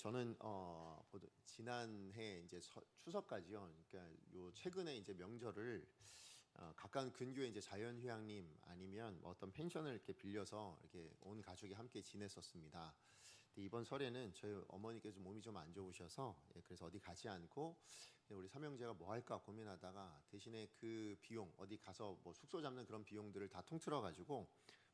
저는 지난해 이제 추석까지요. 그러니까 요 최근에 이제 명절을 가까운 근교에 이제 자연휴양림 아니면 뭐 어떤 펜션을 이렇게 빌려서 이렇게 온 가족이 함께 지냈었습니다. 근데 이번 설에는 저희 어머니께서 몸이 좀 안 좋으셔서 그래서 어디 가지 않고 우리 삼형제가 뭐 할까 고민하다가 대신에 그 비용 어디 가서 뭐 숙소 잡는 그런 비용들을 다 통틀어 가지고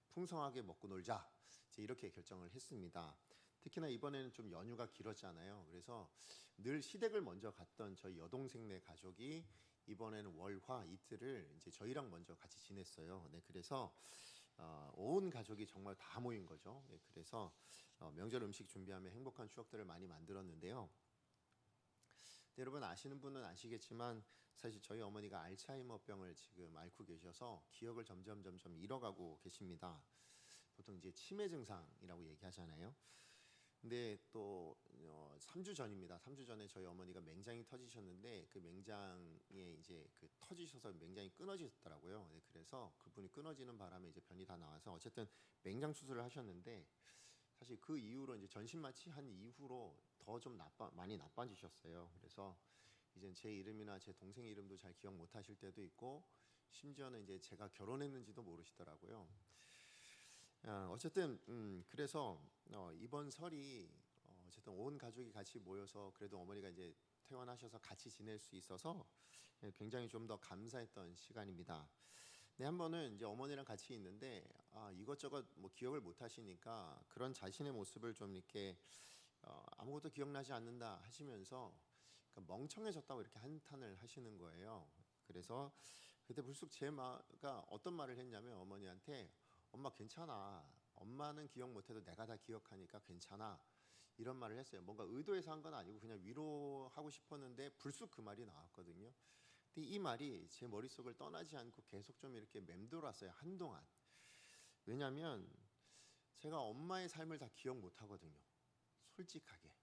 풍성하게 먹고 놀자 이제 이렇게 결정을 했습니다. 특히나 이번에는 좀 연휴가 길었잖아요. 그래서 늘 시댁을 먼저 갔던 저희 여동생네 가족이 이번에는 월화 이틀을 이제 저희랑 먼저 같이 지냈어요. 네, 그래서 온 가족이 정말 다 모인 거죠. 네, 그래서 명절 음식 준비하며 행복한 추억들을 많이 만들었는데요. 네, 여러분 아시는 분은 아시겠지만 사실 저희 어머니가 알츠하이머병을 지금 앓고 계셔서 기억을 점점 잃어가고 계십니다. 보통 이제 치매 증상이라고 얘기하잖아요. 근데 또 3주 전입니다. 3주 전에 저희 어머니가 맹장이 터지셨는데 그 맹장에 이제 그 터지셔서 맹장이 끊어지셨더라고요. 네, 그래서 그분이 끊어지는 바람에 이제 변이 다 나와서 어쨌든 맹장 수술을 하셨는데 사실 그 이후로 이제 전신 마취한 이후로 더 좀 많이 나빠지셨어요. 그래서 이제 제 이름이나 제 동생 이름도 잘 기억 못 하실 때도 있고 심지어는 이제 제가 결혼했는지도 모르시더라고요. 어쨌든 그래서 이번 설이 어쨌든 온 가족이 같이 모여서 그래도 어머니가 이제 퇴원하셔서 같이 지낼 수 있어서 굉장히 좀 더 감사했던 시간입니다. 네, 한 번은 이제 어머니랑 같이 있는데 이것저것 뭐 기억을 못 하시니까 그런 자신의 모습을 좀 이렇게 아무것도 기억나지 않는다 하시면서 그러니까 멍청해졌다고 이렇게 한탄을 하시는 거예요. 그래서 그때 불쑥 제가 어떤 말을 했냐면 어머니한테 엄마 괜찮아. 엄마는 기억 못해도 내가 다 기억하니까 괜찮아. 이런 말을 했어요. 뭔가 의도해서 한 건 아니고 그냥 위로하고 싶었는데 불쑥 그 말이 나왔거든요. 근데 이 말이 제 머릿속을 떠나지 않고 계속 좀 이렇게 맴돌았어요. 한동안. 왜냐하면 제가 엄마의 삶을 다 기억 못 하거든요. 솔직하게.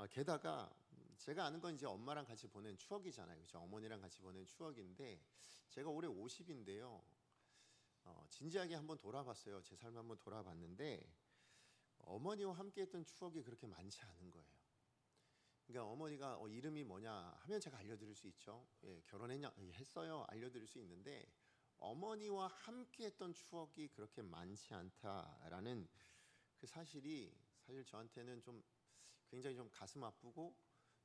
게다가 제가 아는 건 이제 엄마랑 같이 보낸 추억이잖아요. 그렇죠? 어머니랑 같이 보낸 추억인데 제가 올해 50인데요. 진지하게 한번 돌아봤어요. 제 삶을 한번 돌아봤는데 어머니와 함께했던 추억이 그렇게 많지 않은 거예요. 그러니까 어머니가 이름이 뭐냐 하면 제가 알려드릴 수 있죠. 결혼했냐 했어요. 알려드릴 수 있는데 어머니와 함께했던 추억이 그렇게 많지 않다라는 그 사실이 사실 저한테는 좀 굉장히 좀 가슴 아프고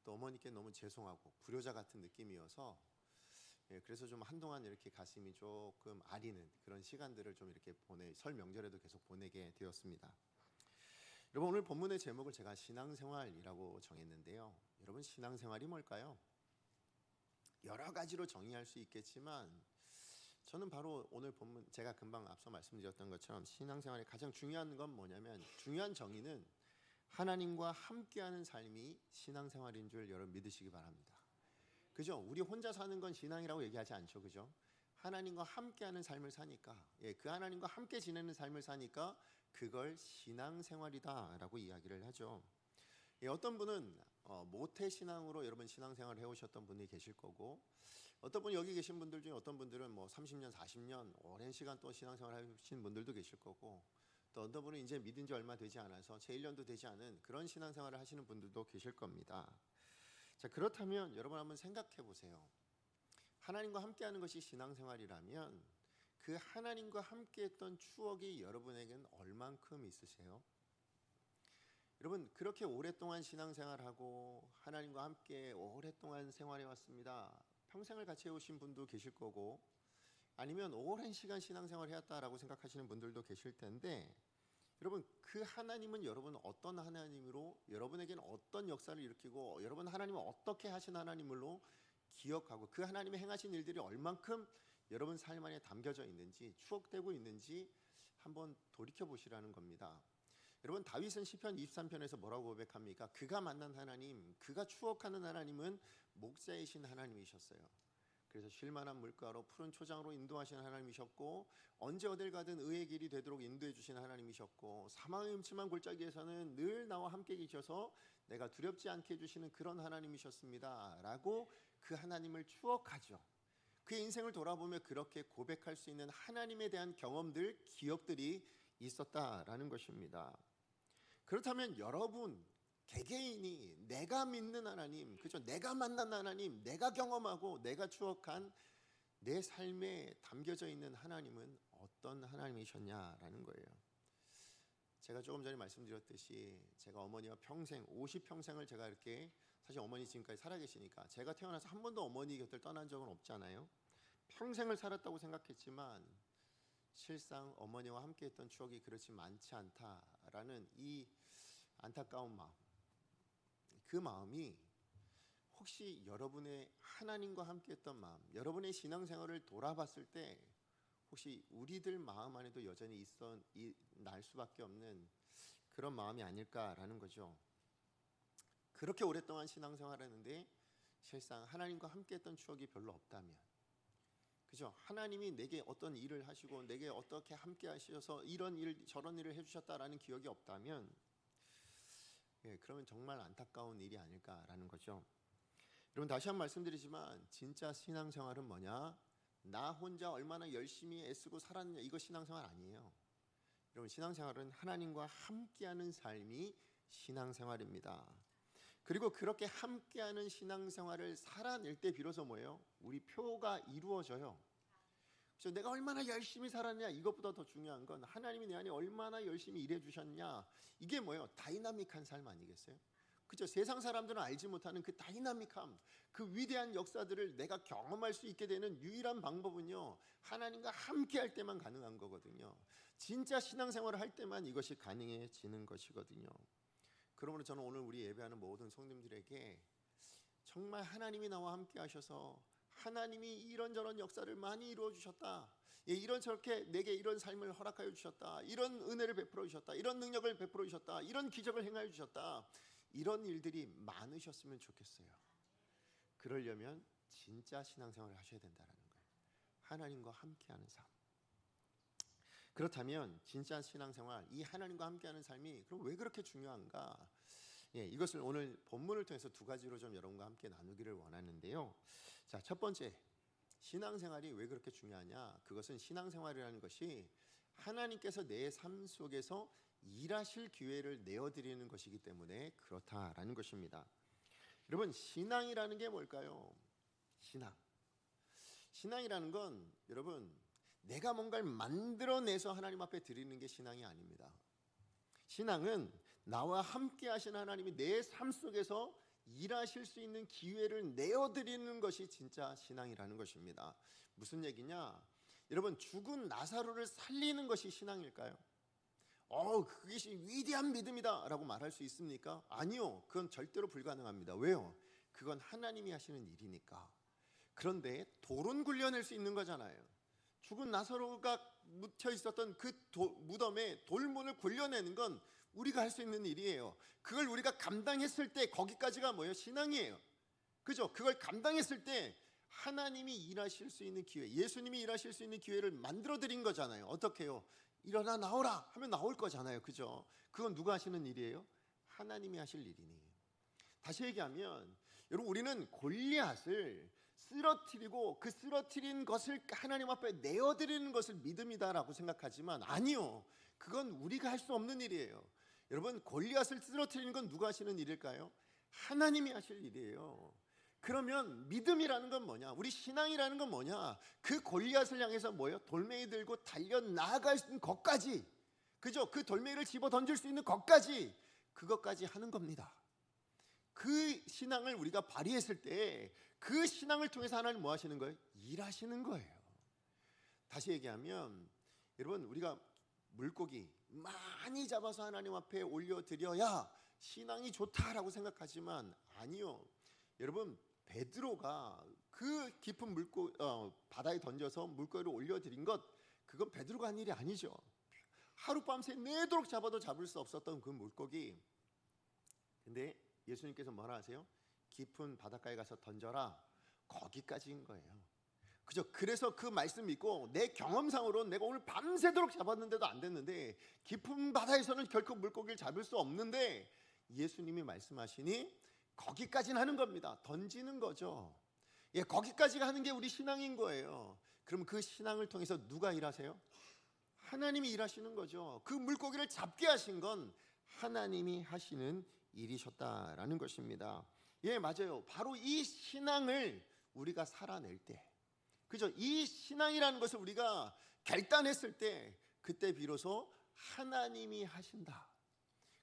또 어머니께 너무 죄송하고 불효자 같은 느낌이어서 그래서 좀 한동안 이렇게 가슴이 조금 아리는 그런 시간들을 좀 이렇게 설 명절에도 계속 보내게 되었습니다. 여러분 오늘 본문의 제목을 제가 신앙생활이라고 정했는데요. 여러분 신앙생활이 뭘까요? 여러 가지로 정의할 수 있겠지만 저는 바로 오늘 본문 제가 금방 앞서 말씀드렸던 것처럼 신앙생활의 가장 중요한 건 뭐냐면 중요한 정의는 하나님과 함께하는 삶이 신앙생활인 줄 여러분 믿으시기 바랍니다. 그죠? 우리 혼자 사는 건 신앙이라고 얘기하지 않죠. 그죠? 하나님과 함께하는 삶을 사니까 그 하나님과 함께 지내는 삶을 사니까 그걸 신앙생활이다라고 이야기를 하죠. 어떤 분은 모태신앙으로 여러분 신앙생활을 해오셨던 분이 계실 거고 어떤 분 여기 계신 분들 중에 어떤 분들은 뭐 30년 40년 오랜 시간 또 신앙생활을 하신 분들도 계실 거고 또 어떤 분은 이제 믿은 지 얼마 되지 않아서 제 1년도 되지 않은 그런 신앙생활을 하시는 분들도 계실 겁니다. 자, 그렇다면 여러분 한번 생각해 보세요. 하나님과 함께하는 것이 신앙생활이라면 그 하나님과 함께했던 추억이 여러분에게는 얼만큼 있으세요? 여러분 그렇게 오랫동안 신앙생활하고 하나님과 함께 오랫동안 생활해 왔습니다. 평생을 같이 해오신 분도 계실 거고 아니면 오랜 시간 신앙생활 해왔다라고 생각하시는 분들도 계실 텐데 여러분 그 하나님은 여러분 어떤 하나님으로 여러분에게는 어떤 역사를 일으키고 여러분 하나님은 어떻게 하신 하나님으로 기억하고 그 하나님의 행하신 일들이 얼만큼 여러분 삶 안에 담겨져 있는지 추억되고 있는지 한번 돌이켜 보시라는 겁니다. 여러분 다윗은 시편 23편에서 뭐라고 고백합니까? 그가 만난 하나님, 그가 추억하는 하나님은 목자이신 하나님이셨어요. 그래서 쉴만한 물가로 푸른 초장으로 인도하시는 하나님이셨고 언제 어딜 가든 의의 길이 되도록 인도해 주시는 하나님이셨고 사망의 음침한 골짜기에서는 늘 나와 함께 계셔서 내가 두렵지 않게 해주시는 그런 하나님이셨습니다 라고 그 하나님을 추억하죠. 그의 인생을 돌아보며 그렇게 고백할 수 있는 하나님에 대한 경험들, 기억들이 있었다라는 것입니다. 그렇다면 여러분 개개인이 내가 믿는 하나님, 그죠? 내가 만난 하나님, 내가 경험하고 내가 추억한 내 삶에 담겨져 있는 하나님은 어떤 하나님이셨냐라는 거예요. 제가 조금 전에 말씀드렸듯이 제가 어머니와 평생 50평생을 제가 이렇게, 사실 어머니 지금까지 살아계시니까 제가 태어나서 한 번도 어머니 곁을 떠난 적은 없잖아요. 평생을 살았다고 생각했지만 실상 어머니와 함께 했던 추억이 그렇지 많지 않다라는 이 안타까운 마음, 그 마음이 혹시 여러분의 하나님과 함께 했던 마음, 여러분의 신앙생활을 돌아봤을 때 혹시 우리들 마음 안에도 여전히 날 수밖에 없는 그런 마음이 아닐까라는 거죠. 그렇게 오랫동안 신앙생활을 했는데 실상 하나님과 함께 했던 추억이 별로 없다면, 그죠? 하나님이 내게 어떤 일을 하시고 내게 어떻게 함께 하셔서 이런 일 저런 일을 해주셨다라는 기억이 없다면, 그러면 정말 안타까운 일이 아닐까라는 거죠. 여러분, 다시 한번 말씀드리지만 진짜 신앙생활은 뭐냐? 나 혼자 얼마나 열심히 애쓰고 살았냐, 이거 신앙생활 아니에요. 여러분, 신앙생활은 하나님과 함께하는 삶이 신앙생활입니다. 그리고 그렇게 함께하는 신앙생활을 살아낼 때 비로소 뭐예요? 우리 표가 이루어져요. 그래서 내가 얼마나 열심히 살았냐, 이것보다 더 중요한 건 하나님이 내 안에 얼마나 열심히 일해 주셨냐. 이게 뭐예요? 다이나믹한 삶 아니겠어요? 그죠? 세상 사람들은 알지 못하는 그 다이나믹함, 그 위대한 역사들을 내가 경험할 수 있게 되는 유일한 방법은요, 하나님과 함께 할 때만 가능한 거거든요. 진짜 신앙생활을 할 때만 이것이 가능해지는 것이거든요. 그러므로 저는 오늘 우리 예배하는 모든 성도님들에게 정말 하나님이 나와 함께 하셔서 하나님이 이런저런 역사를 많이 이루어 주셨다, 이런저렇게 내게 이런 삶을 허락하여 주셨다, 이런 은혜를 베풀어 주셨다, 이런 능력을 베풀어 주셨다, 이런 기적을 행하여 주셨다, 이런 일들이 많으셨으면 좋겠어요. 그러려면 진짜 신앙생활을 하셔야 된다는 거예요. 하나님과 함께하는 삶. 그렇다면 진짜 신앙생활, 이 하나님과 함께하는 삶이 그럼 왜 그렇게 중요한가? 이것을 오늘 본문을 통해서 두 가지로 좀 여러분과 함께 나누기를 원하는데요. 자, 첫 번째, 신앙생활이 왜 그렇게 중요하냐? 그것은 신앙생활이라는 것이 하나님께서 내 삶 속에서 일하실 기회를 내어드리는 것이기 때문에 그렇다라는 것입니다. 여러분, 신앙이라는 게 뭘까요? 신앙이라는 건 여러분, 내가 뭔가를 만들어내서 하나님 앞에 드리는 게 신앙이 아닙니다. 신앙은 나와 함께 하신 하나님이 내 삶 속에서 일하실 수 있는 기회를 내어드리는 것이 진짜 신앙이라는 것입니다. 무슨 얘기냐? 여러분, 죽은 나사로를 살리는 것이 신앙일까요? 그것이 위대한 믿음이다 라고 말할 수 있습니까? 아니요, 그건 절대로 불가능합니다. 왜요? 그건 하나님이 하시는 일이니까. 그런데 돌은 굴려낼 수 있는 거잖아요. 죽은 나사로가 묻혀 있었던 그 무덤에 돌문을 굴려내는 건 우리가 할 수 있는 일이에요. 그걸 우리가 감당했을 때 거기까지가 뭐예요? 신앙이에요. 그죠? 그걸 감당했을 때 하나님이 일하실 수 있는 기회, 예수님이 일하실 수 있는 기회를 만들어 드린 거잖아요. 어떻게 해요? 일어나 나오라 하면 나올 거잖아요. 그죠? 그건 누가 하시는 일이에요? 하나님이 하실 일이니. 다시 얘기하면 여러분, 우리는 골리앗을 쓰러뜨리고 그 쓰러뜨린 것을 하나님 앞에 내어드리는 것을 믿음이다라고 생각하지만 아니요, 그건 우리가 할 수 없는 일이에요. 여러분, 골리앗을 쓰러뜨리는 건 누가 하시는 일일까요? 하나님이 하실 일이에요. 그러면 믿음이라는 건 뭐냐? 우리 신앙이라는 건 뭐냐? 그 골리앗을 향해서 뭐예요? 돌멩이 들고 달려 나아갈 수 있는 것까지, 그죠? 그 돌멩이를 집어 던질 수 있는 것까지, 그것까지 하는 겁니다. 그 신앙을 우리가 발휘했을 때 그 신앙을 통해서 하나님 뭐 하시는 거예요? 일하시는 거예요. 다시 얘기하면 여러분, 우리가 물고기 많이 잡아서 하나님 앞에 올려드려야 신앙이 좋다라고 생각하지만 아니요. 여러분, 베드로가 그 깊은 바다에 던져서 물고기를 올려드린 것, 그건 베드로가 한 일이 아니죠. 하룻밤새 내도록 잡아도 잡을 수 없었던 그 물고기, 근데 예수님께서 뭐라 하세요? 깊은 바닷가에 가서 던져라, 거기까지인 거예요. 그죠? 그래서 그 말씀 믿고 내 경험상으로 내가 오늘 밤새도록 잡았는데도 안 됐는데, 깊은 바다에서는 결코 물고기를 잡을 수 없는데 예수님이 말씀하시니 거기까지는 하는 겁니다. 던지는 거죠. 거기까지가 하는 게 우리 신앙인 거예요. 그럼 그 신앙을 통해서 누가 일하세요? 하나님이 일하시는 거죠. 그 물고기를 잡게 하신 건 하나님이 하시는 일이셨다라는 것입니다. 예, 맞아요. 바로 이 신앙을 우리가 살아낼 때, 그죠? 이 신앙이라는 것을 우리가 결단했을 때, 그때 비로소 하나님이 하신다,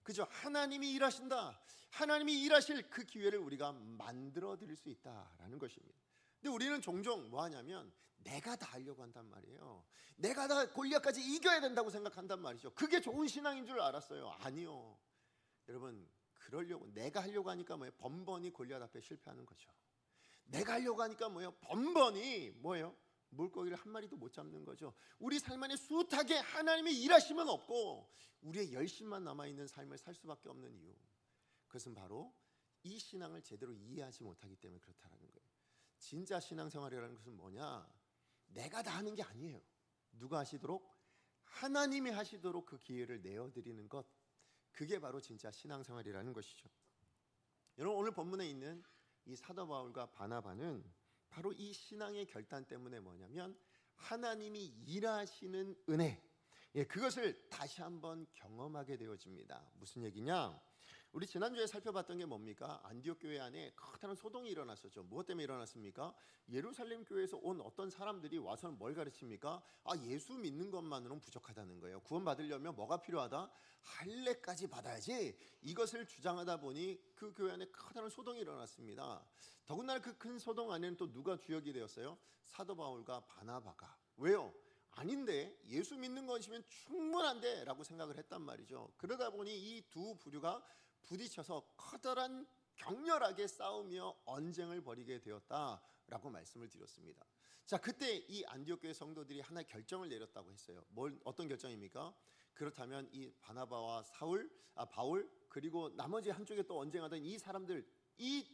그죠? 하나님이 일하신다, 하나님이 일하실 그 기회를 우리가 만들어 드릴 수 있다라는 것입니다. 근데 우리는 종종 뭐 하냐면 내가 다 하려고 한단 말이에요. 내가 다 골리앗까지 이겨야 된다고 생각한단 말이죠. 그게 좋은 신앙인 줄 알았어요. 아니요. 여러분, 그러려고 내가 하려고 하니까 뭐예요? 번번이 골리앗 앞에 실패하는 거죠. 내가 하려고 하니까 뭐예요? 번번이 뭐예요? 물고기를 한 마리도 못 잡는 거죠. 우리 삶 안에 숱하게 하나님의 일하심은 없고 우리의 열심만 남아있는 삶을 살 수밖에 없는 이유, 그것은 바로 이 신앙을 제대로 이해하지 못하기 때문에 그렇다는 거예요. 진짜 신앙생활이라는 것은 뭐냐? 내가 다 하는 게 아니에요. 누가 하시도록? 하나님이 하시도록 그 기회를 내어드리는 것, 그게 바로 진짜 신앙생활이라는 것이죠. 여러분, 오늘 본문에 있는 이 사도 바울과 바나바는 바로 이 신앙의 결단 때문에 뭐냐면 하나님이 일하시는 은혜, 그것을 다시 한번 경험하게 되어집니다. 무슨 얘기냐? 우리 지난주에 살펴봤던 게 뭡니까? 안디옥 교회 안에 커다란 소동이 일어났었죠. 무엇 때문에 일어났습니까? 예루살렘 교회에서 온 어떤 사람들이 와서는 뭘 가르칩니까? 예수 믿는 것만으로는 부족하다는 거예요. 구원받으려면 뭐가 필요하다? 할례까지 받아야지. 이것을 주장하다 보니 그 교회 안에 커다란 소동이 일어났습니다. 더군다나 그 큰 소동 안에는 또 누가 주역이 되었어요? 사도 바울과 바나바가. 왜요? 아닌데, 예수 믿는 것이면 충분한데 라고 생각을 했단 말이죠. 그러다 보니 이 두 부류가 부딪혀서 커다란 격렬하게 싸우며 언쟁을 벌이게 되었다라고 말씀을 드렸습니다. 자, 그때 이 안디옥 교회 성도들이 하나의 결정을 내렸다고 했어요. 어떤 결정입니까? 그렇다면 이 바나바와 바울, 그리고 나머지 한쪽에 또 언쟁하던 이 사람들, 이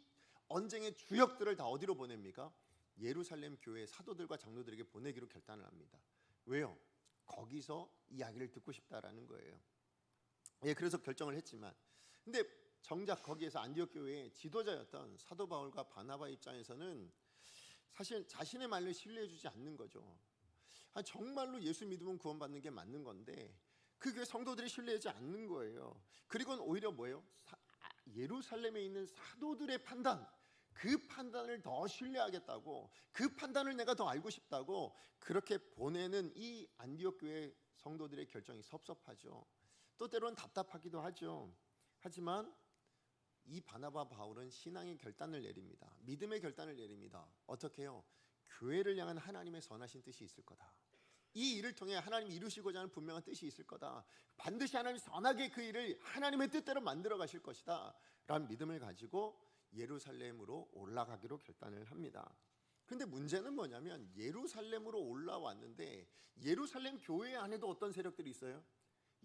언쟁의 주역들을 다 어디로 보냅니까? 예루살렘 교회 사도들과 장로들에게 보내기로 결단을 합니다. 왜요? 거기서 이야기를 듣고 싶다라는 거예요. 그래서 결정을 했지만, 근데 정작 거기에서 안디옥 교회의 지도자였던 사도 바울과 바나바 입장에서는 사실 자신의 말을 신뢰해주지 않는 거죠. 정말로 예수 믿으면 구원받는 게 맞는 건데 그 교회 성도들이 신뢰하지 않는 거예요. 그리고는 오히려 뭐예요? 예루살렘에 있는 사도들의 판단, 그 판단을 더 신뢰하겠다고, 그 판단을 내가 더 알고 싶다고 그렇게 보내는 이 안디옥 교회 성도들의 결정이 섭섭하죠. 또 때로는 답답하기도 하죠. 하지만 이 바나바 바울은 신앙의 결단을 내립니다. 믿음의 결단을 내립니다. 어떻게 해요? 교회를 향한 하나님의 선하신 뜻이 있을 거다. 이 일을 통해 하나님이 이루시고자 하는 분명한 뜻이 있을 거다. 반드시 하나님이 선하게 그 일을 하나님의 뜻대로 만들어 가실 것이다 라는 믿음을 가지고 예루살렘으로 올라가기로 결단을 합니다. 그런데 문제는 뭐냐면 예루살렘으로 올라왔는데 예루살렘 교회 안에도 어떤 세력들이 있어요?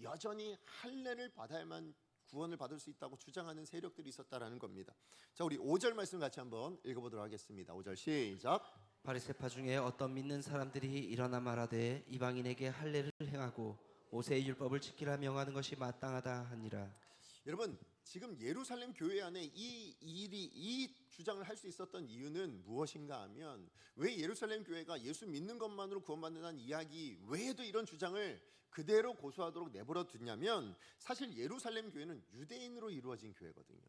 여전히 할례를 받아야만 구원을 받을 수 있다고 주장하는 세력들이 있었다라는 겁니다. 자, 우리 5절 말씀 같이 한번 읽어보도록 하겠습니다. 5절 시작. 바리새파 중에 어떤 믿는 사람들이 일어나 말하되 이방인에게 할례를 행하고 모세의 율법을 지키라 명하는 것이 마땅하다 하니라. 여러분, 지금 예루살렘 교회 안에 이 주장을 할 수 있었던 이유는 무엇인가 하면, 왜 예루살렘 교회가 예수 믿는 것만으로 구원받는다는 이야기 외에도 이런 주장을 그대로 고수하도록 내버려 뒀냐면, 사실 예루살렘 교회는 유대인으로 이루어진 교회거든요.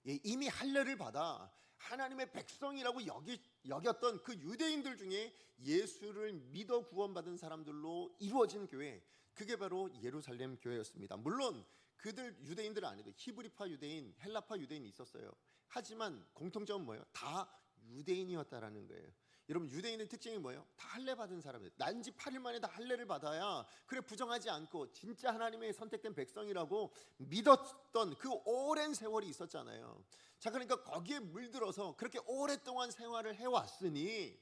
이미 할례를 받아 하나님의 백성이라고 여겼던 그 유대인들 중에 예수를 믿어 구원받은 사람들로 이루어진 교회, 그게 바로 예루살렘 교회였습니다. 물론 그들 유대인들 안에도 히브리파 유대인, 헬라파 유대인이 있었어요. 하지만 공통점은 뭐예요? 다 유대인이었다라는 거예요. 여러분, 유대인의 특징이 뭐예요? 다 할례 받은 사람들. 난지 8일 만에 다 할례를 받아야 그래 부정하지 않고 진짜 하나님의 선택된 백성이라고 믿었던 그 오랜 세월이 있었잖아요. 자, 그러니까 거기에 물들어서 그렇게 오랫동안 생활을 해왔으니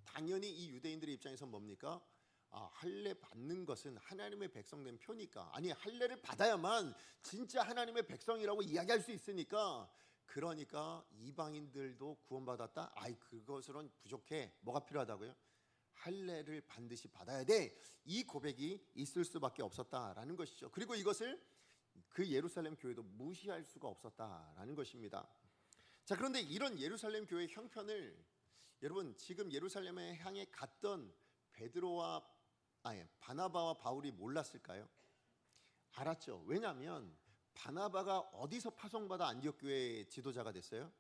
당연히 이 유대인들의 입장에서 뭡니까? 할례 받는 것은 하나님의 백성된 표니까, 아니 할례를 받아야만 진짜 하나님의 백성이라고 이야기할 수 있으니까, 그러니까 이방인들도 구원받았다? 그것으로는 부족해. 뭐가 필요하다고요? 할례를 반드시 받아야 돼. 이 고백이 있을 수밖에 없었다라는 것이죠. 그리고 이것을 그 예루살렘 교회도 무시할 수가 없었다라는 것입니다. 자, 그런데 이런 예루살렘 교회의 형편을 여러분, 지금 예루살렘에 향해 갔던 바나바와 바울이 몰랐을까요? 알았죠. 왜냐하면 바나바가 어디서 파송받아 안디옥 교회의 지도자가 됐어요?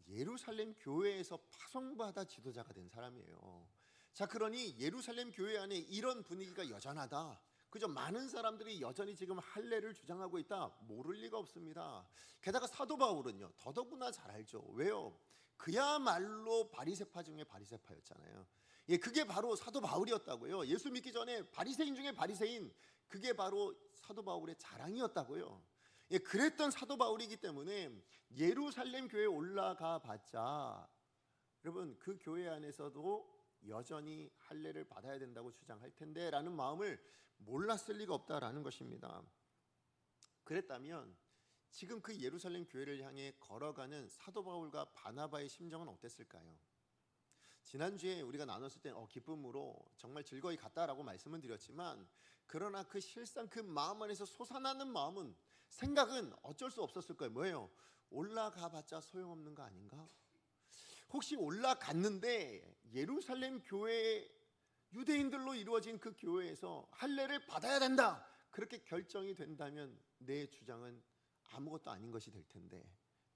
예루살렘 교회에서 파송받아 지도자가 된 사람이에요. 자, 그러니 예루살렘 교회 안에 이런 분위기가 여전하다, 그죠? 많은 사람들이 여전히 지금 할례를 주장하고 있다, 모를 리가 없습니다. 게다가 사도 바울은요, 더더구나 잘 알죠. 왜요? 그야말로 바리새파 중에 바리새파였잖아요. 예, 그게 바로 사도 바울이었다고요. 예수 믿기 전에 바리새인 중에 바리새인, 그게 바로 사도 바울의 자랑이었다고요. 예, 그랬던 사도 바울이기 때문에 예루살렘 교회에 올라가 봤자 여러분 그 교회 안에서도 여전히 할례를 받아야 된다고 주장할 텐데 라는 마음을 몰랐을 리가 없다라는 것입니다. 그랬다면 지금 그 예루살렘 교회를 향해 걸어가는 사도 바울과 바나바의 심정은 어땠을까요? 지난주에 우리가 나눴을 때 기쁨으로 정말 즐거이 갔다라고 말씀을 드렸지만, 그러나 그 실상 그 마음 안에서 솟아나는 마음은, 생각은 어쩔 수 없었을 거예요. 뭐예요? 올라가 봤자 소용없는 거 아닌가? 혹시 올라갔는데 예루살렘 교회, 유대인들로 이루어진 그 교회에서 할례를 받아야 된다, 그렇게 결정이 된다면 내 주장은 아무것도 아닌 것이 될 텐데,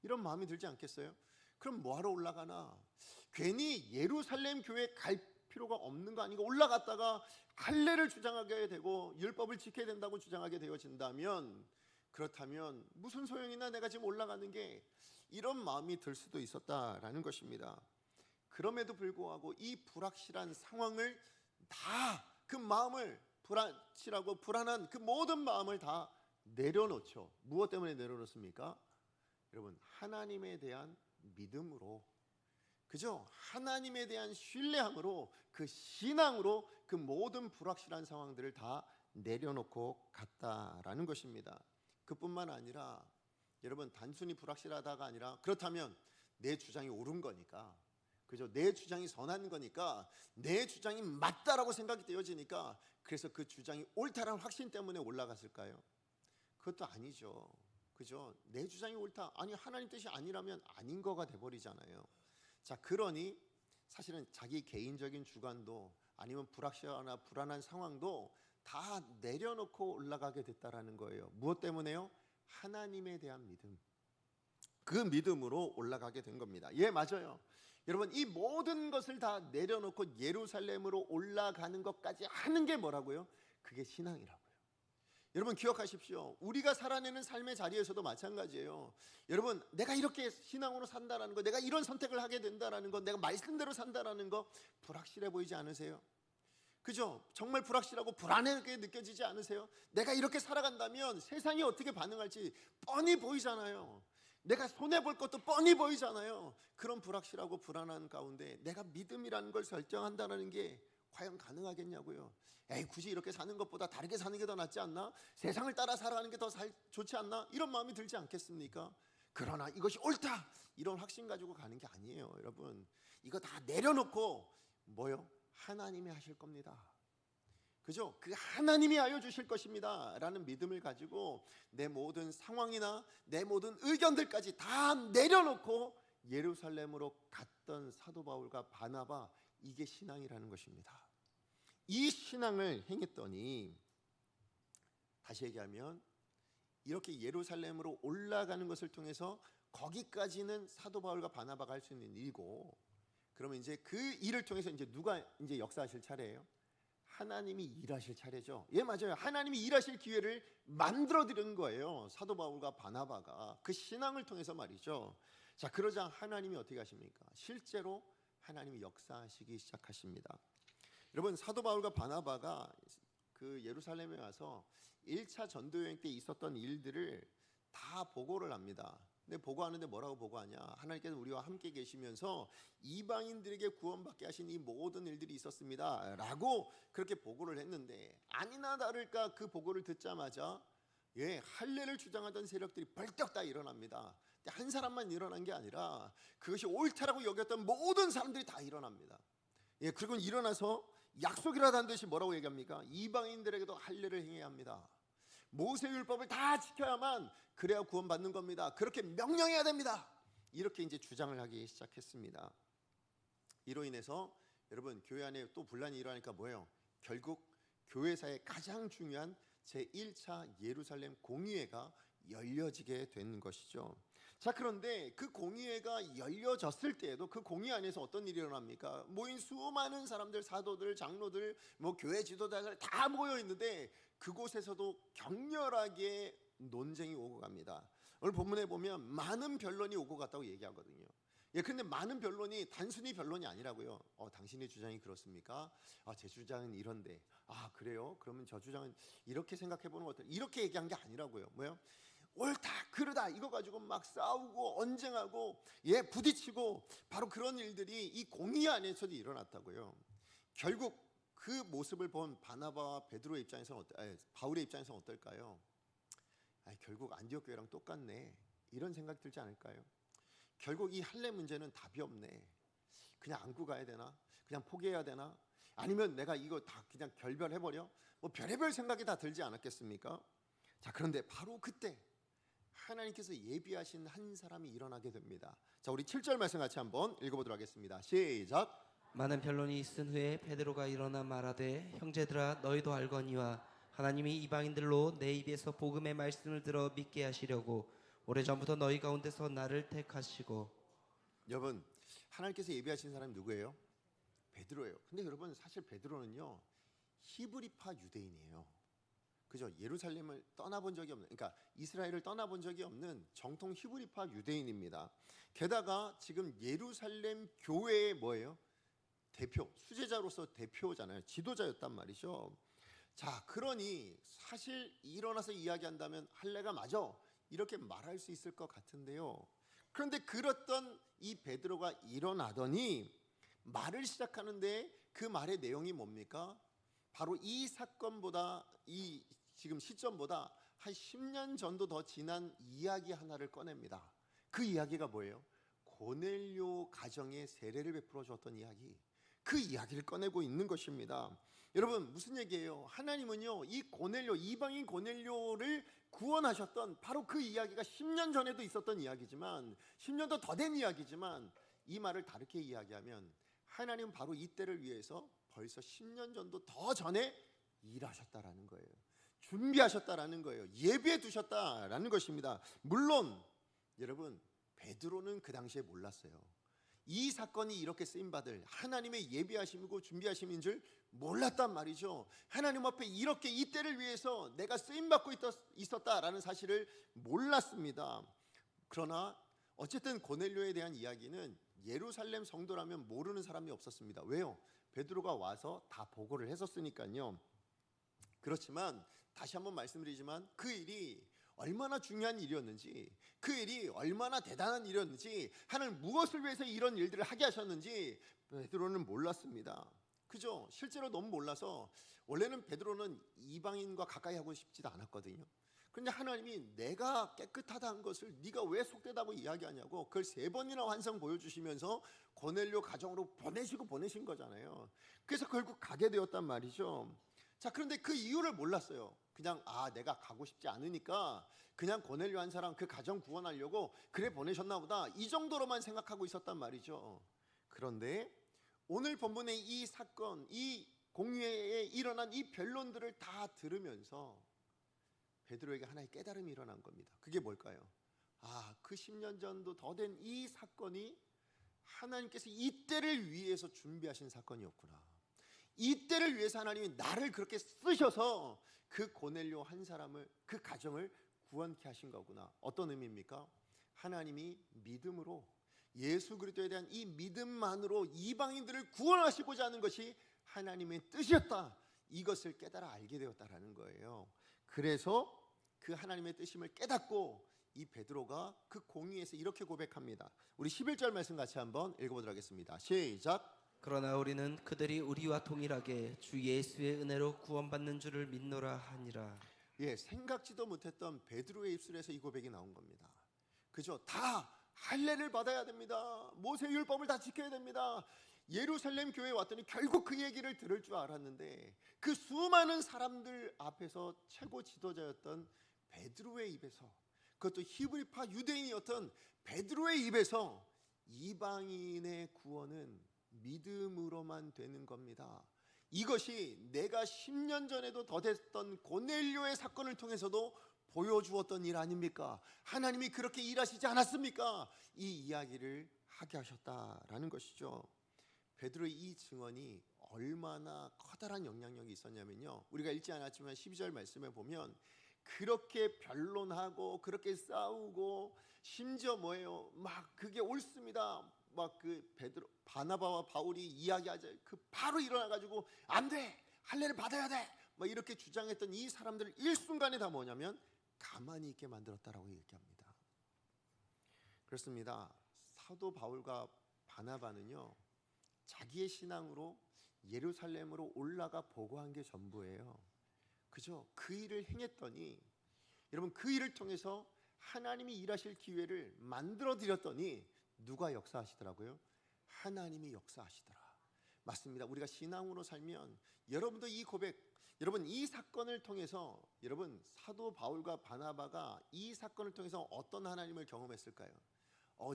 이런 마음이 들지 않겠어요? 그럼 뭐하러 올라가나? 괜히 예루살렘 교회 갈 필요가 없는 거 아닌가? 올라갔다가 할례를 주장하게 되고 율법을 지켜야 된다고 주장하게 되어진다면, 그렇다면 무슨 소용이나 내가 지금 올라가는 게, 이런 마음이 들 수도 있었다라는 것입니다. 그럼에도 불구하고 이 불확실한 상황을 다, 그 마음을, 불확실하고 불안한 그 모든 마음을 다 내려놓죠. 무엇 때문에 내려놓습니까? 여러분, 하나님에 대한 믿음으로, 그죠? 하나님에 대한 신뢰함으로, 그 신앙으로 그 모든 불확실한 상황들을 다 내려놓고 갔다라는 것입니다. 그뿐만 아니라 여러분, 단순히 불확실하다가 아니라, 그렇다면 내 주장이 옳은 거니까, 그죠? 내 주장이 선한 거니까, 내 주장이 맞다라고 생각이 되어지니까, 그래서 그 주장이 옳다라는 확신 때문에 올라갔을까요? 그것도 아니죠. 그죠? 내 주장이 옳다, 아니 하나님 뜻이 아니라면 아닌 거가 돼버리잖아요. 자, 그러니 사실은 자기 개인적인 주관도, 아니면 불확실하거나 불안한 상황도 다 내려놓고 올라가게 됐다라는 거예요. 무엇 때문에요? 하나님에 대한 믿음, 그 믿음으로 올라가게 된 겁니다. 예, 맞아요. 여러분, 이 모든 것을 다 내려놓고 예루살렘으로 올라가는 것까지 하는 게 뭐라고요? 그게 신앙이라고요. 여러분 기억하십시오. 우리가 살아내는 삶의 자리에서도 마찬가지예요. 여러분, 내가 이렇게 신앙으로 산다라는 거, 내가 이런 선택을 하게 된다라는 거, 내가 말씀대로 산다라는 거, 불확실해 보이지 않으세요? 그죠? 정말 불확실하고 불안하게 느껴지지 않으세요? 내가 이렇게 살아간다면 세상이 어떻게 반응할지 뻔히 보이잖아요. 내가 손해볼 것도 뻔히 보이잖아요. 그런 불확실하고 불안한 가운데 내가 믿음이라는 걸 설정한다는 게 과연 가능하겠냐고요. 에이, 굳이 이렇게 사는 것보다 다르게 사는 게 더 낫지 않나? 세상을 따라 살아가는 게 더 좋지 않나? 이런 마음이 들지 않겠습니까? 그러나 이것이 옳다, 이런 확신 가지고 가는 게 아니에요. 여러분, 이거 다 내려놓고 뭐요? 하나님이 하실 겁니다. 그죠? 그 하나님이 하여 주실 것입니다 라는 믿음을 가지고 내 모든 상황이나 내 모든 의견들까지 다 내려놓고 예루살렘으로 갔던 사도 바울과 바나바, 이게 신앙이라는 것입니다. 이 신앙을 행했더니, 다시 얘기하면 이렇게 예루살렘으로 올라가는 것을 통해서 거기까지는 사도 바울과 바나바가 할 수 있는 일이고, 그러면 이제 그 일을 통해서 이제 누가 이제 역사하실 차례예요? 하나님이 일하실 차례죠. 예, 맞아요. 하나님이 일하실 기회를 만들어 드린 거예요. 사도 바울과 바나바가 그 신앙을 통해서 말이죠. 자, 그러자 하나님이 어떻게 하십니까? 실제로 하나님이 역사하시기 시작하십니다. 여러분, 사도 바울과 바나바가 그 예루살렘에 와서 1차 전도 여행 때 있었던 일들을 다 보고를 합니다. 근데 보고하는데 뭐라고 보고하냐? 하나님께서 우리와 함께 계시면서 이방인들에게 구원받게 하신 이 모든 일들이 있었습니다 라고 그렇게 보고를 했는데, 아니나 다를까 그 보고를 듣자마자 할례를 주장하던 세력들이 벌떡 다 일어납니다. 근데 한 사람만 일어난 게 아니라 그것이 옳다라고 여겼던 모든 사람들이 다 일어납니다. 그리고 일어나서 약속이라도 한 듯이 뭐라고 얘기합니까? 이방인들에게도 할례를 행해야 합니다. 모세율법을 다 지켜야만 그래야 구원받는 겁니다. 그렇게 명령해야 됩니다. 이렇게 이제 주장을 하기 시작했습니다. 이로 인해서 여러분, 교회 안에 또 분란이 일어나니까 뭐예요? 결국 교회사의 가장 중요한 제1차 예루살렘 공의회가 열려지게 된 것이죠. 자, 그런데 그 공의회가 열려졌을 때에도 그 공의 안에서 어떤 일이 일어납니까? 모인 수많은 사람들, 사도들, 장로들, 뭐 교회 지도자들 다 모여 있는데 그곳에서도 격렬하게 논쟁이 오고 갑니다. 오늘 본문에 보면 많은 변론이 오고 갔다고 얘기하거든요. 예, 그런데 많은 변론이 단순히 변론이 아니라고요. 당신의 주장이 그렇습니까? 제 주장은 이런데. 그래요? 그러면 저 주장은 이렇게 생각해보는 것 같아요. 이렇게 얘기한 게 아니라고요. 뭐요? 옳다 그르다 이거 가지고 막 싸우고 언쟁하고 부딪히고 바로 그런 일들이 이 공의 안에서도 일어났다고요. 결국 그 모습을 본 바나바와 베드로의 입장에서는 바울의 입장에서는 어떨까요? 결국 안디옥 교회랑 똑같네 이런 생각 들지 않을까요? 결국 이 할례 문제는 답이 없네. 그냥 안고 가야 되나? 그냥 포기해야 되나? 아니면 내가 이거 다 그냥 결별해버려? 뭐 별의별 생각이 다 들지 않았겠습니까? 자, 그런데 바로 그때 하나님께서 예비하신 한 사람이 일어나게 됩니다. 자, 우리 7절 말씀 같이 한번 읽어보도록 하겠습니다. 시작. 많은 변론이 있은 후에 베드로가 일어나 말하되 형제들아 너희도 알거니와 하나님이 이방인들로 내 입에서 복음의 말씀을 들어 믿게 하시려고 오래전부터 너희 가운데서 나를 택하시고. 여러분, 하나님께서 예비하신 사람이 누구예요? 베드로예요. 근데 여러분, 사실 베드로는요 히브리파 유대인이에요. 그죠? 예루살렘을 떠나본 적이 없는, 그러니까 이스라엘을 떠나본 적이 없는 정통 히브리파 유대인입니다. 게다가 지금 예루살렘 교회의 뭐예요? 대표, 수제자로서 대표잖아요. 지도자였단 말이죠. 자, 그러니 사실 일어나서 이야기한다면 할례가 맞아 이렇게 말할 수 있을 것 같은데요. 그런데 그랬던 이 베드로가 일어나더니 말을 시작하는데 그 말의 내용이 뭡니까? 바로 이 사건보다 이 지금 시점보다 한 10년 전도 더 지난 이야기 하나를 꺼냅니다. 그 이야기가 뭐예요? 고넬료 가정에 세례를 베풀어 줬던 이야기. 그 이야기를 꺼내고 있는 것입니다. 여러분, 무슨 얘기예요? 하나님은요 이 고넬료, 이방인 고넬료를 구원하셨던 바로 그 이야기가 10년 전에도 있었던 이야기지만 10년도 더 된 이야기지만 이 말을 다르게 이야기하면 하나님은 바로 이때를 위해서 벌써 10년 전도 더 전에 일하셨다라는 거예요. 준비하셨다라는 거예요. 예비해 두셨다라는 것입니다. 물론 여러분, 베드로는 그 당시에 몰랐어요. 이 사건이 이렇게 쓰임받을 하나님의 예비하심이고 준비하심인 줄 몰랐단 말이죠. 하나님 앞에 이렇게 이때를 위해서 내가 쓰임받고 있었다라는 사실을 몰랐습니다. 그러나 어쨌든 고넬료에 대한 이야기는 예루살렘 성도라면 모르는 사람이 없었습니다. 왜요? 베드로가 와서 다 보고를 했었으니까요. 그렇지만 다시 한번 말씀드리지만 그 일이 얼마나 중요한 일이었는지, 그 일이 얼마나 대단한 일이었는지, 하나님 무엇을 위해서 이런 일들을 하게 하셨는지 베드로는 몰랐습니다. 그죠? 실제로 너무 몰라서 원래는 베드로는 이방인과 가까이 하고 싶지도 않았거든요. 그런데 하나님이 내가 깨끗하다는 것을 네가 왜 속되다고 이야기하냐고 그걸 3번이나 환상 보여주시면서 고넬료 가정으로 보내신 거잖아요. 그래서 결국 가게 되었단 말이죠. 자, 그런데 그 이유를 몰랐어요. 그냥 내가 가고 싶지 않으니까 그냥 고넬료 한 사람 그 가정 구원하려고 그래 보내셨나 보다 이 정도로만 생각하고 있었단 말이죠. 그런데 오늘 본문의 이 사건, 이 공회에 일어난 이 변론들을 다 들으면서 베드로에게 하나의 깨달음이 일어난 겁니다. 그게 뭘까요? 그 10년 전도 더 된 이 사건이 하나님께서 이때를 위해서 준비하신 사건이었구나. 이때를 위해서 하나님이 나를 그렇게 쓰셔서 그 고넬료 한 사람을, 그 가정을 구원케 하신 거구나. 어떤 의미입니까? 하나님이 믿음으로, 예수 그리스도에 대한 이 믿음만으로 이방인들을 구원하시고자 하는 것이 하나님의 뜻이었다. 이것을 깨달아 알게 되었다라는 거예요. 그래서 그 하나님의 뜻임을 깨닫고 이 베드로가 그 공의에서 이렇게 고백합니다. 우리 11절 말씀 같이 한번 읽어보도록 하겠습니다. 시작. 그러나 우리는 그들이 우리와 동일하게 주 예수의 은혜로 구원받는 줄을 믿노라 하니라. 생각지도 못했던 베드로의 입술에서 이 고백이 나온 겁니다. 그죠? 다 할례를 받아야 됩니다. 모세율법을 다 지켜야 됩니다. 예루살렘 교회에 왔더니 결국 그 얘기를 들을 줄 알았는데 그 수많은 사람들 앞에서 최고 지도자였던 베드로의 입에서, 그것도 히브리파 유대인이었던 베드로의 입에서 이방인의 구원은 믿음으로만 되는 겁니다. 이것이 내가 10년 전에도 더 됐던 고넬료의 사건을 통해서도 보여주었던 일 아닙니까? 하나님이 그렇게 일하시지 않았습니까? 이 이야기를 하게 하셨다라는 것이죠. 베드로의 이 증언이 얼마나 커다란 영향력이 있었냐면요, 우리가 읽지 않았지만 12절 말씀에 보면 그렇게 변론하고 그렇게 싸우고 심지어 뭐예요? 막 그게 옳습니다. 막 그 베드로 바나바와 바울이 이야기하자 그 바로 일어나 가지고 안 돼, 할례를 받아야 돼, 막 이렇게 주장했던 이 사람들을 일순간에 다 뭐냐면 가만히 있게 만들었다라고 얘기합니다. 그렇습니다. 사도 바울과 바나바는요, 자기의 신앙으로 예루살렘으로 올라가 보고한 게 전부예요. 그죠? 그 일을 행했더니, 여러분, 그 일을 통해서 하나님이 일하실 기회를 만들어 드렸더니 누가 역사하시더라고요? 하나님이 역사하시더라. 맞습니다. 우리가 신앙으로 살면 여러분도 이 고백, 여러분 이 사건을 통해서, 여러분 사도 바울과 바나바가 이 사건을 통해서 어떤 하나님을 경험했을까요?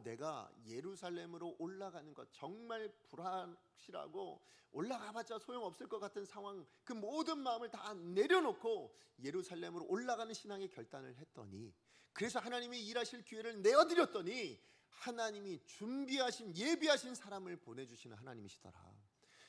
내가 예루살렘으로 올라가는 것 정말 불확실하고 올라가봤자 소용없을 것 같은 상황, 그 모든 마음을 다 내려놓고 예루살렘으로 올라가는 신앙의 결단을 했더니, 그래서 하나님이 일하실 기회를 내어드렸더니 하나님이 준비하신, 예비하신 사람을 보내주시는 하나님이시더라.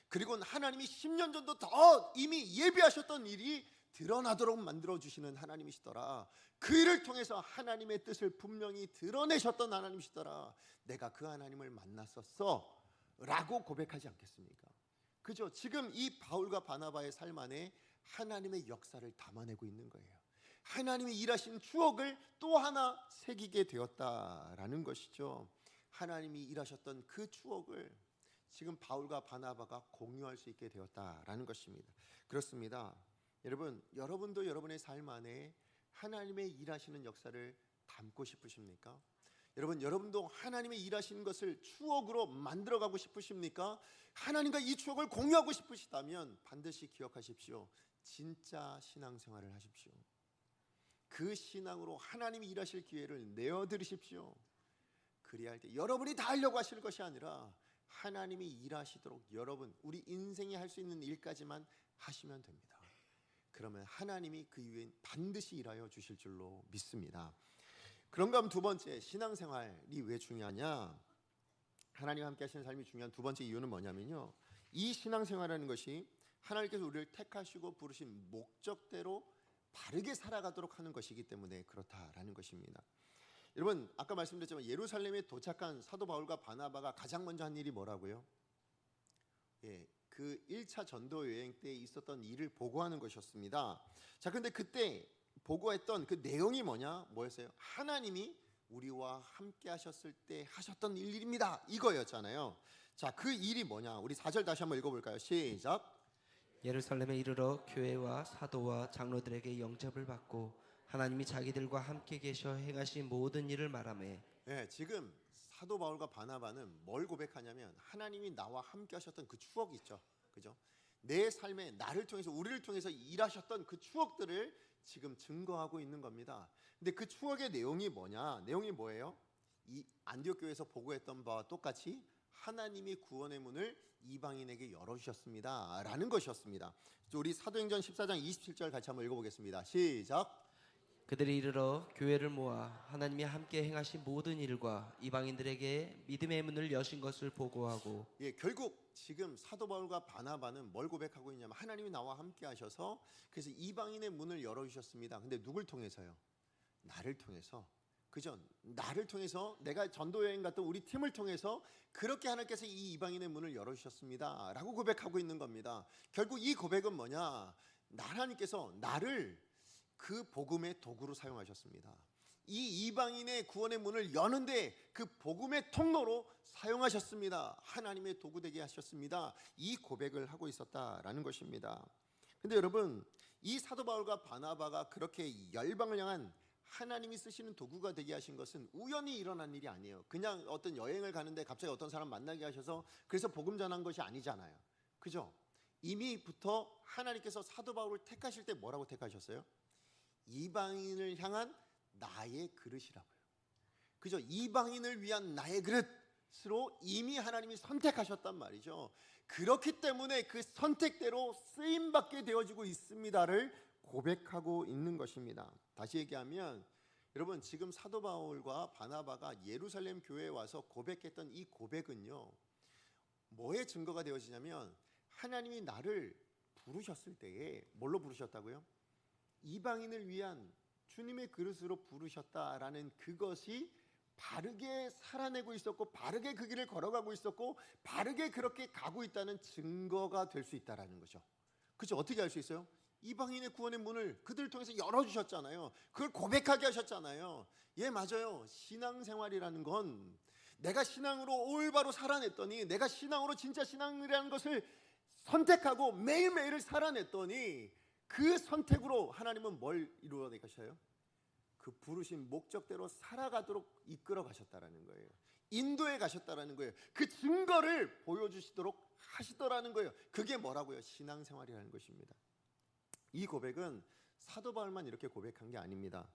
그리고 하나님이 10년 전도 더 이미 예비하셨던 일이 드러나도록 만들어주시는 하나님이시더라. 그 일을 통해서 하나님의 뜻을 분명히 드러내셨던 하나님이시더라. 내가 그 하나님을 만났었어 라고 고백하지 않겠습니까? 그죠? 지금 이 바울과 바나바의 삶 안에 하나님의 역사를 담아내고 있는 거예요. 하나님이 일하신 추억을 또 하나 새기게 되었다라는 것이죠. 하나님이 일하셨던 그 추억을 지금 바울과 바나바가 공유할 수 있게 되었다라는 것입니다. 그렇습니다. 여러분, 여러분도 여러분의 삶 안에 하나님의 일하시는 역사를 담고 싶으십니까? 여러분, 여러분도 하나님의 일하시는 것을 추억으로 만들어가고 싶으십니까? 하나님과 이 추억을 공유하고 싶으시다면 반드시 기억하십시오. 진짜 신앙생활을 하십시오. 그 신앙으로 하나님이 일하실 기회를 내어드리십시오. 그리할 때 여러분이 다 하려고 하실 것이 아니라 하나님이 일하시도록 여러분, 우리 인생이 할 수 있는 일까지만 하시면 됩니다. 그러면 하나님이 그 이후엔 반드시 일하여 주실 줄로 믿습니다. 그런가 하면 두 번째, 신앙생활이 왜 중요하냐? 하나님과 함께 하시는 삶이 중요한 두 번째 이유는 뭐냐면요, 이 신앙생활이라는 것이 하나님께서 우리를 택하시고 부르신 목적대로 바르게 살아가도록 하는 것이기 때문에 그렇다라는 것입니다. 여러분, 아까 말씀드렸지만 예루살렘에 도착한 사도 바울과 바나바가 가장 먼저 한 일이 뭐라고요? 그 1차 전도 여행 때 있었던 일을 보고하는 것이었습니다. 자, 그런데 그때 보고했던 그 내용이 뭐였어요? 하나님이 우리와 함께 하셨을 때 하셨던 일입니다. 이거였잖아요. 자, 그 일이 뭐냐? 우리 4절 다시 한번 읽어볼까요? 시작. 예루살렘에 이르러 교회와 사도와 장로들에게 영접을 받고 하나님이 자기들과 함께 계셔 행하신 모든 일을 말하매. 지금 사도 바울과 바나바는 뭘 고백하냐면 하나님이 나와 함께 하셨던 그 추억이 있죠. 그죠? 내 삶에 나를 통해서, 우리를 통해서 일하셨던 그 추억들을 지금 증거하고 있는 겁니다. 근데 그 추억의 내용이 뭐냐? 내용이 뭐예요? 이 안디옥 교회에서 보고했던 바와 똑같이 하나님이 구원의 문을 이방인에게 열어주셨습니다 라는 것이었습니다. 우리 사도행전 14장 27절 같이 한번 읽어보겠습니다. 시작. 그들이 이르러 교회를 모아 하나님이 함께 행하신 모든 일과 이방인들에게 믿음의 문을 여신 것을 보고하고. 결국 지금 사도 바울과 바나바는 뭘 고백하고 있냐면 하나님이 나와 함께 하셔서 그래서 이방인의 문을 열어주셨습니다. 근데 누굴 통해서요? 나를 통해서. 그죠? 나를 통해서, 내가 전도여행 갔던 우리 팀을 통해서 그렇게 하나님께서 이 이방인의 문을 열어주셨습니다 라고 고백하고 있는 겁니다. 결국 이 고백은 뭐냐? 하나님께서 나를 그 복음의 도구로 사용하셨습니다. 이 이방인의 구원의 문을 여는데 그 복음의 통로로 사용하셨습니다. 하나님의 도구 되게 하셨습니다. 이 고백을 하고 있었다라는 것입니다. 근데 여러분, 이 사도 바울과 바나바가 그렇게 열방을 향한 하나님이 쓰시는 도구가 되게 하신 것은 우연히 일어난 일이 아니에요. 그냥 어떤 여행을 가는데 갑자기 어떤 사람 만나게 하셔서 그래서 복음 전한 것이 아니잖아요. 그죠? 이미부터 하나님께서 사도 바울을 택하실 때 뭐라고 택하셨어요? 이방인을 향한 나의 그릇이라고요. 그죠? 이방인을 위한 나의 그릇으로 이미 하나님이 선택하셨단 말이죠. 그렇기 때문에 그 선택대로 쓰임받게 되어지고 있습니다를 고백하고 있는 것입니다. 다시 얘기하면 여러분, 지금 사도 바울과 바나바가 예루살렘 교회에 와서 고백했던 이 고백은요, 뭐의 증거가 되어지냐면 하나님이 나를 부르셨을 때에 뭘로 부르셨다고요? 이방인을 위한 주님의 그릇으로 부르셨다라는 그것이 바르게 살아내고 있었고, 바르게 그 길을 걸어가고 있었고, 바르게 그렇게 가고 있다는 증거가 될 수 있다라는 거죠. 그렇죠? 어떻게 알 수 있어요? 이방인의 구원의 문을 그들을 통해서 열어주셨잖아요. 그걸 고백하게 하셨잖아요. 예, 맞아요. 신앙생활이라는 건 내가 신앙으로 올바로 살아냈더니, 내가 신앙으로 진짜 신앙이라는 것을 선택하고 매일매일을 살아냈더니 그 선택으로 하나님은 뭘 이루어내 가셔요? 그 부르신 목적대로 살아가도록 이끌어 가셨다라는 거예요. 인도해 가셨다라는 거예요. 그 증거를 보여주시도록 하시더라는 거예요. 그게 뭐라고요? 신앙생활이라는 것입니다. 이 고백은 사도 바울만 이렇게 고백한 게 아닙니다.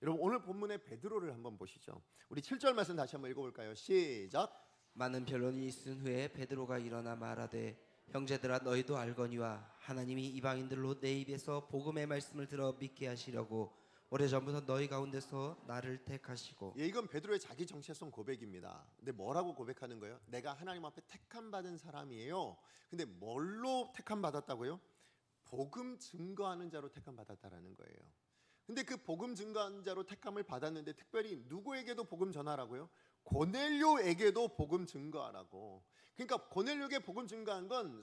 여러분, 오늘 본문의 베드로를 한번 보시죠. 우리 7절 말씀 다시 한번 읽어볼까요? 시작. 많은 변론이 있은 후에 베드로가 일어나 말하되 형제들아 너희도 알거니와 하나님이 이방인들로 내 입에서 복음의 말씀을 들어 믿게 하시려고 오래전부터 너희 가운데서 나를 택하시고. 예, 이건 베드로의 자기 정체성 고백입니다. 근데 뭐라고 고백하는 거예요? 내가 하나님 앞에 택함 받은 사람이에요. 근데 뭘로 택함 받았다고요? 복음 증거하는 자로 택함 받았다라는 거예요. 근데 그 복음 증거하는 자로 택함을 받았는데 특별히 누구에게도 복음 전하라고요? 고넬료에게도 복음 증거하라고. 그러니까 고넬료에게 복음 증거한 건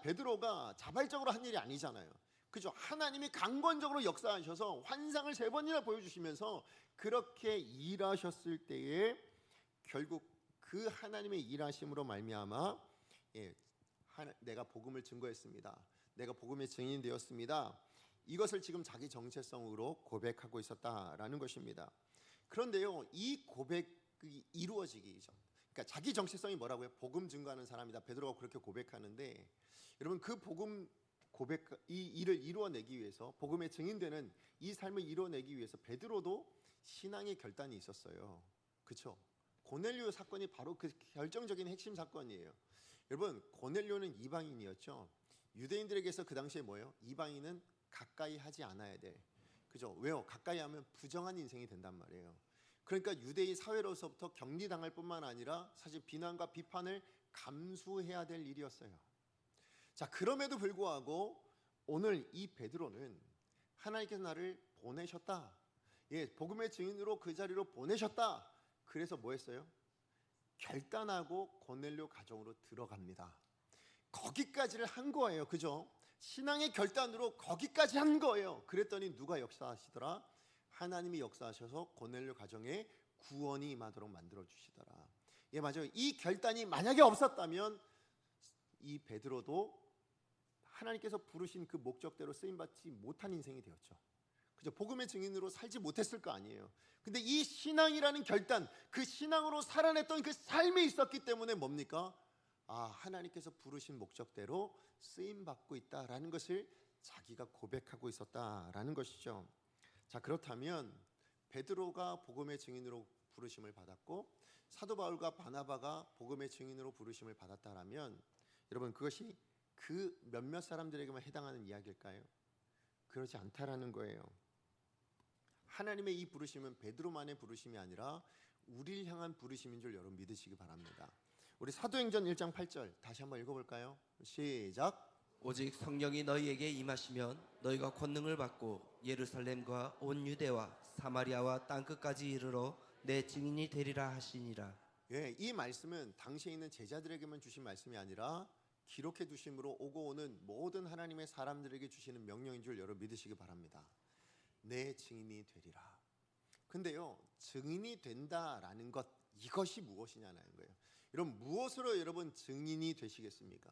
베드로가 자발적으로 한 일이 아니잖아요. 그죠? 하나님이 강권적으로 역사하셔서 환상을 3번이나 보여주시면서 그렇게 일하셨을 때에 결국 그 하나님의 일하심으로 말미암아 내가 복음을 증거했습니다. 내가 복음의 증인이 되었습니다. 이것을 지금 자기 정체성으로 고백하고 있었다라는 것입니다. 그런데요, 이 고백이 이루어지기 전, 그러니까 자기 정체성이 뭐라고요? 복음 증거하는 사람이다. 베드로가 그렇게 고백하는데, 여러분, 그 복음 고백, 이 일을 이루어내기 위해서, 복음의 증인되는 이 삶을 이루어내기 위해서 베드로도 신앙의 결단이 있었어요. 그렇죠? 고넬료 사건이 바로 그 결정적인 핵심 사건이에요. 여러분, 고넬료는 이방인이었죠. 유대인들에게서 그 당시에 뭐예요? 이방인은 가까이 하지 않아야 돼. 그죠? 왜요? 가까이 하면 부정한 인생이 된단 말이에요. 그러니까 유대인 사회로서부터 격리당할 뿐만 아니라 사실 비난과 비판을 감수해야 될 일이었어요. 자, 그럼에도 불구하고 오늘 이 베드로는 하나님께서 나를 보내셨다. 예, 복음의 증인으로 그 자리로 보내셨다. 그래서 뭐 했어요? 결단하고 고넬료 가정으로 들어갑니다. 거기까지를 한 거예요. 그죠? 신앙의 결단으로 거기까지 한 거예요. 그랬더니 누가 역사하시더라? 하나님이 역사하셔서 고넬료 가정에 구원이 임하도록 만들어 주시더라. 예, 맞아요. 이 결단이 만약에 없었다면 이 베드로도 하나님께서 부르신 그 목적대로 쓰임받지 못한 인생이 되었죠. 그죠? 복음의 증인으로 살지 못했을 거 아니에요. 근데 이 신앙이라는 결단, 그 신앙으로 살아냈던 그 삶이 있었기 때문에 뭡니까? 하나님께서 부르신 목적대로 쓰임받고 있다라는 것을 자기가 고백하고 있었다라는 것이죠. 자, 그렇다면 베드로가 복음의 증인으로 부르심을 받았고 사도 바울과 바나바가 복음의 증인으로 부르심을 받았다라면 여러분, 그것이 그 몇몇 사람들에게만 해당하는 이야기일까요? 그렇지 않다라는 거예요. 하나님의 이 부르심은 베드로만의 부르심이 아니라 우리를 향한 부르심인 줄 여러분 믿으시기 바랍니다. 우리 사도행전 1장 8절 다시 한번 읽어볼까요? 시작. 오직 성령이 너희에게 임하시면 너희가 권능을 받고 예루살렘과 온 유대와 사마리아와 땅끝까지 이르러 내 증인이 되리라 하시니라. 예, 이 말씀은 당시에 있는 제자들에게만 주신 말씀이 아니라 기록해 두심으로 오고 오는 모든 하나님의 사람들에게 주시는 명령인 줄 여러분 믿으시기 바랍니다. 내 증인이 되리라. 근데요, 증인이 된다라는 것, 이것이 무엇이냐는 거예요. 여러분, 무엇으로 여러분 증인이 되시겠습니까?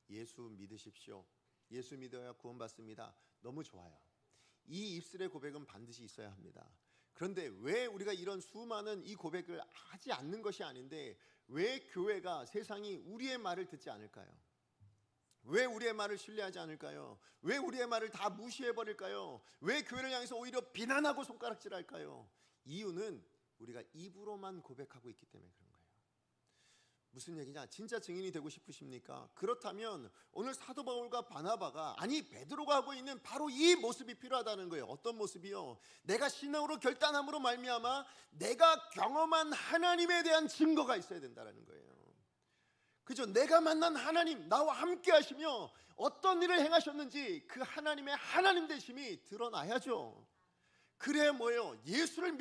예수 믿으십시오. 예수 믿어야 구원받습니다. 너무 좋아요. 이 입술의 고백은 반드시 있어야 합니다. 그런데 왜 우리가 이런 수많은 이 고백을 하지 않는 것이 아닌데 왜 교회가, 세상이 우리의 말을 듣지 않을까요? 왜 우리의 말을 신뢰하지 않을까요? 왜 우리의 말을 다 무시해버릴까요? 왜 교회를 향해서 오히려 비난하고 손가락질할까요? 이유는 우리가 입으로만 고백하고 있기 때문에 그런 거예요. 무슨 얘기냐? 진짜 증인이 되고 싶으십니까? 그렇다면 오늘 사도 바울과 바나바가, 아니 베드로가 하고 있는 바로 이 모습이 필요하다는 거예요. 어떤 모습이요? 내가 신앙으로 결단함으로 말미암아 내가 경험한 하나님에 대한 증거가 있어야 된다는 거예요. 그죠? 내가 만난 하나님, 나와 함께 하시며 어떤 일을 행하셨는지 그 하나님의 하나님 되심이 드러나야죠. 그래 뭐예요? 예수를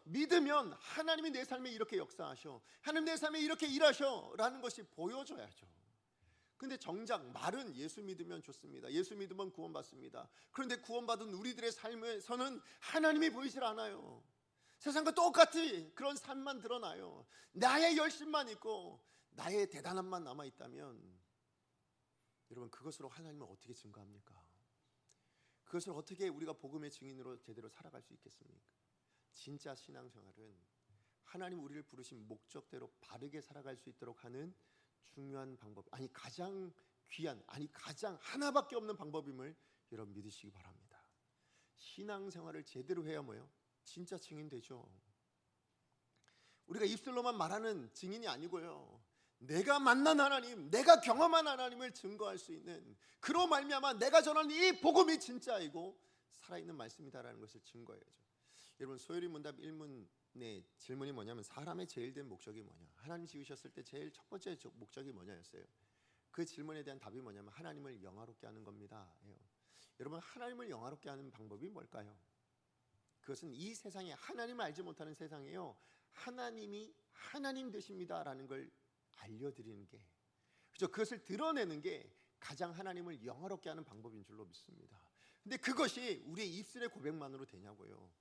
믿으면 하나님이 내 삶에 이렇게 역사하셔, 하나님 내 삶에 이렇게 일하셔 라는 것이 보여져야죠. 근데 정작 말은 예수 믿으면 좋습니다, 예수 믿으면 구원받습니다. 그런데 구원받은 우리들의 삶에서는 하나님이 보이질 않아요. 세상과 똑같이 그런 삶만 드러나요. 나의 열심만 있고 나의 대단함만 남아있다면 여러분, 그것으로 하나님을 어떻게 증거합니까? 그것을 어떻게 우리가 복음의 증인으로 제대로 살아갈 수 있겠습니까? 진짜 신앙생활은 하나님 우리를 부르신 목적대로 바르게 살아갈 수 있도록 하는 중요한 방법, 아니 가장 귀한, 아니 가장 하나밖에 없는 방법임을 여러분 믿으시기 바랍니다. 신앙생활을 제대로 해야 뭐예요? 진짜 증인 되죠. 우리가 입술로만 말하는 증인이 아니고요, 내가 만난 하나님, 내가 경험한 하나님을 증거할 수 있는, 그로 말미암아 내가 전하는 이 복음이 진짜이고 살아있는 말씀이다라는 것을 증거해야죠. 여러분, 소요리 문답 1문의 질문이 뭐냐면, 사람의 제일 된 목적이 뭐냐? 하나님 지으셨을 때 제일 첫 번째 목적이 뭐냐였어요. 그 질문에 대한 답이 뭐냐면 하나님을 영화롭게 하는 겁니다. 여러분, 하나님을 영화롭게 하는 방법이 뭘까요? 그것은 이 세상에, 하나님을 알지 못하는 세상에요, 하나님이 하나님 되십니다라는 걸 알려드리는 게, 그죠? 그것을 드러내는 게 가장 하나님을 영화롭게 하는 방법인 줄로 믿습니다. 근데 그것이 우리의 입술의 고백만으로 되냐고요?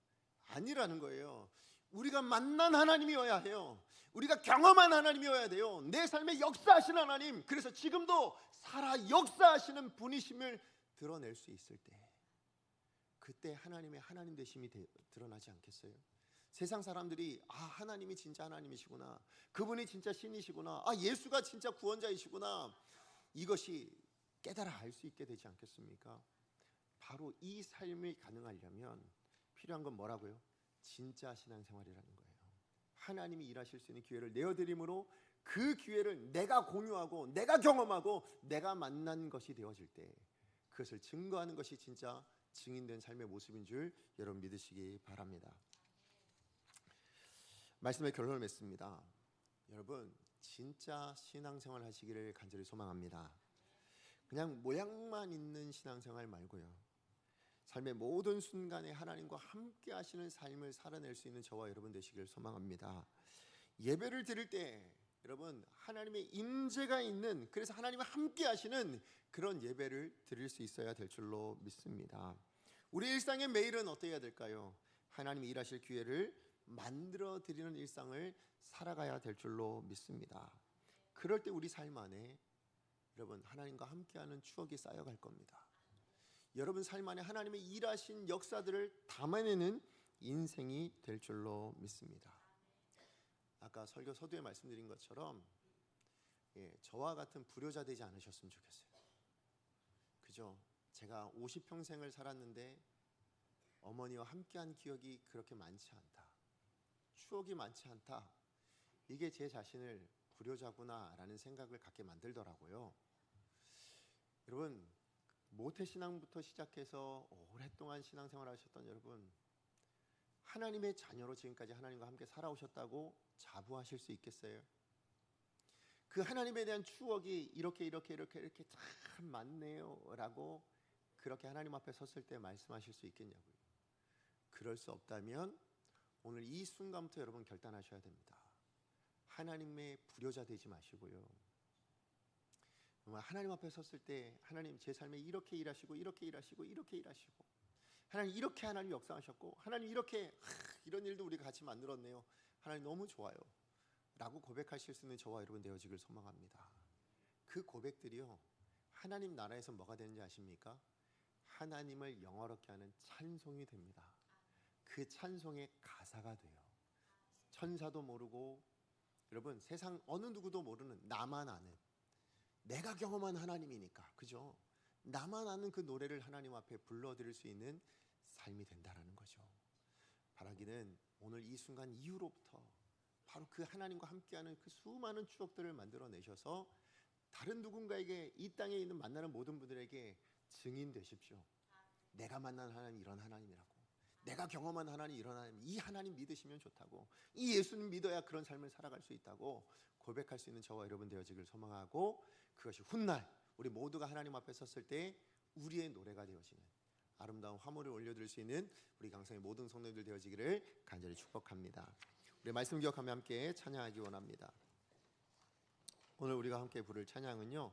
아니라는 거예요. 우리가 만난 하나님이어야 해요. 우리가 경험한 하나님이어야 돼요. 내 삶에 역사하시는 하나님, 그래서 지금도 살아 역사하시는 분이심을 드러낼 수 있을 때, 그때 하나님의 하나님 되심이 드러나지 않겠어요? 세상 사람들이 하나님이 진짜 하나님이시구나, 그분이 진짜 신이시구나, 예수가 진짜 구원자이시구나, 이것이 깨달아 알 수 있게 되지 않겠습니까? 바로 이 삶이 가능하려면 필요한 건 뭐라고요? 진짜 신앙생활이라는 거예요. 하나님이 일하실 수 있는 기회를 내어드림으로 그 기회를 내가 공유하고 내가 경험하고 내가 만난 것이 되어질 때 그것을 증거하는 것이 진짜 증인된 삶의 모습인 줄 여러분 믿으시기 바랍니다. 말씀의 결론을 맺습니다. 여러분, 진짜 신앙생활 하시기를 간절히 소망합니다. 그냥 모양만 있는 신앙생활 말고요, 삶의 모든 순간에 하나님과 함께 하시는 삶을 살아낼 수 있는 저와 여러분 되시기를 소망합니다. 예배를 드릴 때 여러분, 하나님의 임재가 있는, 그래서 하나님과 함께 하시는 그런 예배를 드릴 수 있어야 될 줄로 믿습니다. 우리 일상의 매일은 어떻게 해야 될까요? 하나님이 일하실 기회를 만들어 드리는 일상을 살아가야 될 줄로 믿습니다. 그럴 때 우리 삶 안에 여러분, 하나님과 함께하는 추억이 쌓여갈 겁니다. 여러분 삶 안에 하나님의 일하신 역사들을 담아내는 인생이 될 줄로 믿습니다. 아까 설교 서두에 말씀드린 것처럼 저와 같은 불효자 되지 않으셨으면 좋겠어요. 그죠? 제가 50평생을 살았는데 어머니와 함께한 기억이 그렇게 많지 않다, 추억이 많지 않다, 이게 제 자신을 불효자구나라는 생각을 갖게 만들더라고요. 여러분, 모태신앙부터 시작해서 오랫동안 신앙생활 하셨던 여러분, 하나님의 자녀로 지금까지 하나님과 함께 살아오셨다고 자부하실 수 있겠어요? 그 하나님에 대한 추억이 이렇게 참 많네요 라고 그렇게 하나님 앞에 섰을 때 말씀하실 수 있겠냐고요? 그럴 수 없다면 오늘 이 순간부터 여러분 결단하셔야 됩니다. 하나님의 불효자 되지 마시고요, 정말 하나님 앞에 섰을 때 하나님, 제 삶에 이렇게 일하시고 이렇게 일하시고 이렇게 일하시고, 하나님 이렇게 하나님 역사하셨고, 하나님 이렇게 이런 일도 우리가 같이 만들었네요, 하나님 너무 좋아요 라고 고백하실 수 있는 저와 여러분 되어지길 소망합니다. 그 고백들이요, 하나님 나라에서 뭐가 되는지 아십니까? 하나님을 영화롭게 하는 찬송이 됩니다. 그 찬송의 가사가 돼요. 천사도 모르고 여러분 세상 어느 누구도 모르는, 나만 아는, 내가 경험한 하나님이니까, 그죠? 나만 아는 그 노래를 하나님 앞에 불러드릴 수 있는 삶이 된다라는 거죠. 바라기는 오늘 이 순간 이후로부터 바로 그 하나님과 함께하는 그 수많은 추억들을 만들어내셔서 다른 누군가에게 이 땅에 있는 만나는 모든 분들에게 증인 되십시오. 내가 만난 하나님 이런 하나님이라고. 내가 경험한 하나님 이런 하나님. 이 하나님 믿으시면 좋다고. 이 예수님 믿어야 그런 삶을 살아갈 수 있다고 고백할 수 있는 저와 여러분 되어지길 소망하고, 그것이 훗날 우리 모두가 하나님 앞에 섰을 때 우리의 노래가 되어지는 아름다운 화물을 올려드릴 수 있는 우리 강성의 모든 성도들 되어지기를 간절히 축복합니다. 우리 말씀 기억하며 함께 찬양하기 원합니다. 오늘 우리가 함께 부를 찬양은요,